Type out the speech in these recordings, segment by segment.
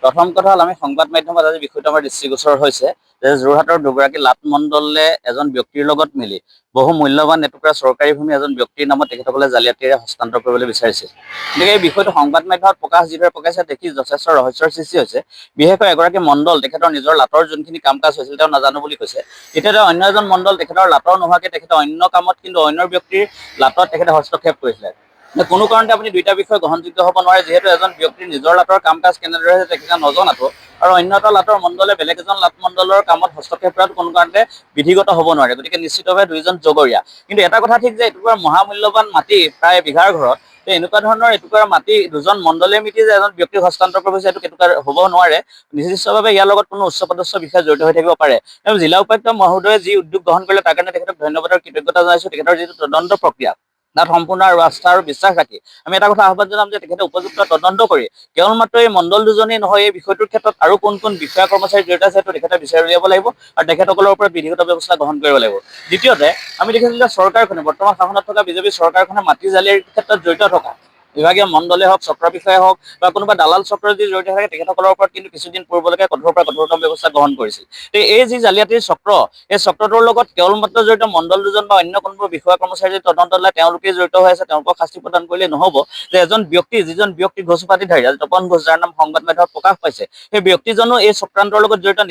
প্ৰথম কথা হ'ল আমি সংবাদ মাধ্যমত আজি বিষয়টো আমাৰ দৃষ্টিগোচৰ হৈছে যে যোৰহাটৰ দুগৰাকী লাট মণ্ডলে এজন ব্যক্তিৰ লগত মিলি বহু মূল্যৱান এটুকুৰা চৰকাৰী ভূমি এজন ব্যক্তিৰ নামত তেখেতসকলে জালিয়াতিৰে হস্তান্তৰ কৰিবলৈ বিচাৰিছিল। গতিকে এই বিষয়টো সংবাদ মাধ্যমত যিদৰে প্ৰকাশিত দেখি যথেষ্ট ৰহস্যৰ সৃষ্টি হৈছে। বিশেষকৈ এগৰাকী মণ্ডল তেখেতৰ নিজৰ লাটৰ যোনখিনি কাম কাজ হৈছিল তেওঁ নাজানো বুলি কৈছে। এতিয়া তেওঁ অন্য এজন মণ্ডল তেখেতৰ লাটৰ নোহোৱাকৈ তেখেতে অন্য কামত কিন্তু অন্য ব্যক্তিৰ লাটত তেখেতে হস্তক্ষেপ কৰিছিলে। কোনো কাৰণতে আপুনি দুইটা বিষয় গ্ৰহণযোগ্য হ'ব নোৱাৰে, যিহেতু এজন ব্যক্তিৰ নিজৰ লাটৰ কাম কাজ কেনেদৰে হৈছে তেখেতে নজনাতো আৰু অন্য এটা লাটৰ মণ্ডলে বেলেগ এজন লাট মণ্ডলৰ কামত হস্তক্ষেপ কৰাটো কোনো কাৰণতে বিধিগত হ'ব নোৱাৰে। গতিকে নিশ্চিতভাৱে দুইজন জগৰীয়া। কিন্তু এটা কথা ঠিক যে এটুকুৰা মহামূল্যৱান মাটি প্ৰায় বিঘাৰ ঘৰত এনেকুৱা ধৰণৰ এটুকুৰা মাটি দুজন মণ্ডলে মিলি যে এজন ব্যক্তিক হস্তান্তৰ কৰিব সেইটো হ'ব নোৱাৰে। নিৰ্দিষ্টভাৱে ইয়াৰ লগত কোনো উচ্চপদস্থ বিষয় জড়িত হৈ থাকিব পাৰে। আৰু জিলা উপায়ুক্ত মহোদয়ে যি উদ্যোগ গ্ৰহণ কৰিলে তাৰ কাৰণে তেখেতক ধন্যবাদ আৰু কৃতজ্ঞতা জনাইছো। তেখেতৰ যিটো তদন্ত প্ৰক্ৰিয়া তাত সম্পূৰ্ণ আৰু আস্থা আৰু বিশ্বাস ৰাখি আমি এটা কথা আহ্বান জনাম যে তেখেতে উপযুক্ত তদন্ত কৰি কেৱল মাত্ৰ এই মণ্ডল দুজনেই নহয়, এই বিষয়টোৰ ক্ষেত্ৰত আৰু কোন কোন বিষয়া কৰ্মচাৰী জড়িত আছে সেইটো তেখেতে বিচাৰি উলিয়াব লাগিব আৰু তেখেতসকলৰ ওপৰত বিধিগত ব্যৱস্থা গ্ৰহণ কৰিব লাগিব। দ্বিতীয়তে আমি দেখিছোঁ যে চৰকাৰখনে বৰ্তমান শাসনত থকা বিজেপি চৰকাৰখনে মাটি জালিয়াতিৰ ক্ষেত্ৰত জড়িত থকা বিভাগীয় মণ্ডলে হওক, চক্ৰ বিষয়াই হওক বা কোনোবা দালাল চক্ৰ যদি জড়িত থাকে তেখেতসকলৰ ওপৰত কিন্তু কিছুদিন পূৰ্বলৈকে কঠোৰৰ পৰা কঠোৰতম ব্যৱস্থা গ্ৰহণ কৰিছিল। এই যি জালিয়াতিৰ চক্ৰ, এই চক্ৰটোৰ লগত কেৱল মাত্ৰ জড়িত মণ্ডল দুজন বা অন্য কোনোবা বিষয়া কৰ্মচাৰী যদি তদন্ত লয় তেওঁলোকে জড়িত হৈ আছে তেওঁলোকক শাস্তি প্ৰদান কৰিলে নহ'ব। যে এজন ব্যক্তি যিজন ব্যক্তি ঘোষপাতিধাৰী তপন ঘোষ যাৰ নাম সংবাদ মাধ্যমত প্ৰকাশ পাইছে, সেই ব্যক্তিজনো এই চক্ৰান্তৰ লগত জড়িত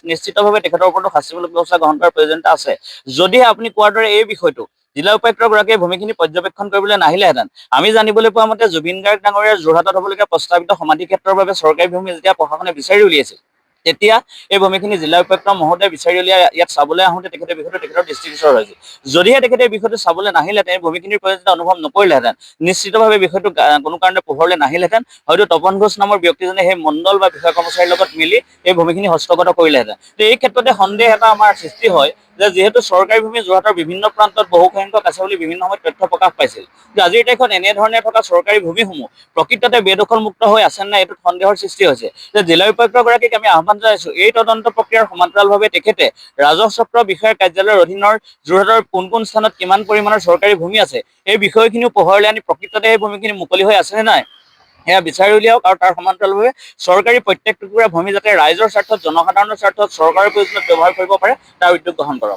নিশ্চিতভাৱে তেখেতৰ ওপৰতো শাস্তিমূলক ব্যৱস্থা গ্ৰহণ কৰাৰ প্ৰয়োজনীয়তা আছে। যদিহে আপুনি কোৱাৰ দৰে এই বিষয়টো জিলা উপায়ুক্তগৰাকীয়ে ভূমিখিনি পৰ্যবেক্ষণ কৰিবলৈ নাহিলেহেঁতেন, আমি জানিবলৈ পোৱা মতে জুবিন গাৰ্গ ডাঙৰীয়াৰ যোৰহাটত হ'বলগীয়া প্ৰস্তাৱিত সমাধি ক্ষেত্ৰৰ বাবে চৰকাৰী ভূমি যেতিয়া প্ৰশাসনে বিচাৰি উলিয়াইছিল, তেতিয়া এই ভূমিখিনি জিলা উপায়ুক্ত মহোদয়ে বিচাৰি উলিয়াই ইয়াত চাবলৈ আহোঁতে তেখেতে বিষয়টো তেখেতৰ দৃষ্টিগোচৰ হৈছিল। যদিহে তেখেতে এই বিষয়টো চাবলৈ নাহিলহেঁতেন, এই ভূমিখিনিৰ প্ৰয়োজনীয়তা অনুভৱ নকৰিলেহেঁতেন, নিশ্চিতভাৱে বিষয়টো কোনো কাৰণে পোহৰলৈ নাহিলহেঁতেন, হয়তো তপন ঘোষ নামৰ ব্যক্তিজনে সেই মণ্ডল বা বিষয়া কৰ্মচাৰীৰ লগত মিলি এই ভূমিখিনি হস্তগত কৰিলেহেঁতেন। এই ক্ষেত্ৰতে সন্দেহ এটা আমাৰ সৃষ্টি হয় যে যিহেতু চৰকাৰী ভূমি যোৰহাটৰ বিভিন্ন প্ৰান্তত বহু সংখ্যক আছে বুলি বিভিন্ন সময়ত তথ্য প্ৰকাশ পাইছিল, যে আজিৰ তাৰিখত এনেধৰণে থকা চৰকাৰী ভূমিসমূহ প্ৰকৃততে বেদখলমুক্ত হৈ আছে নাই এইটোত সন্দেহৰ সৃষ্টি হৈছে। যে জিলা উপায়ুক্তগৰাকীক আমি আহ্বান জনাইছো এই তদন্ত প্ৰক্ৰিয়াৰ সমান্তৰালভাৱে তেখেতে ৰাজহ চক্ৰ বিষয়াৰ কাৰ্যালয়ৰ অধীনৰ যোৰহাটৰ কোন কোন স্থানত কিমান পৰিমাণৰ চৰকাৰী ভূমি আছে এই বিষয়খিনিও পোহৰলৈ আনি প্ৰকৃততে এই ভূমিখিনি মুকলি হৈ আছে নে নাই সেয়া বিচাৰি উলিয়াওক আৰু তাৰ সমান্তৰালভাৱে চৰকাৰী প্ৰত্যেক টুকুৰা ভূমি যাতে ৰাইজৰ স্বাৰ্থত, জনসাধাৰণৰ স্বাৰ্থত, চৰকাৰৰ প্ৰয়োজনত ব্যৱহাৰ কৰিব পাৰে তাৰ উদ্যোগ গ্ৰহণ কৰক।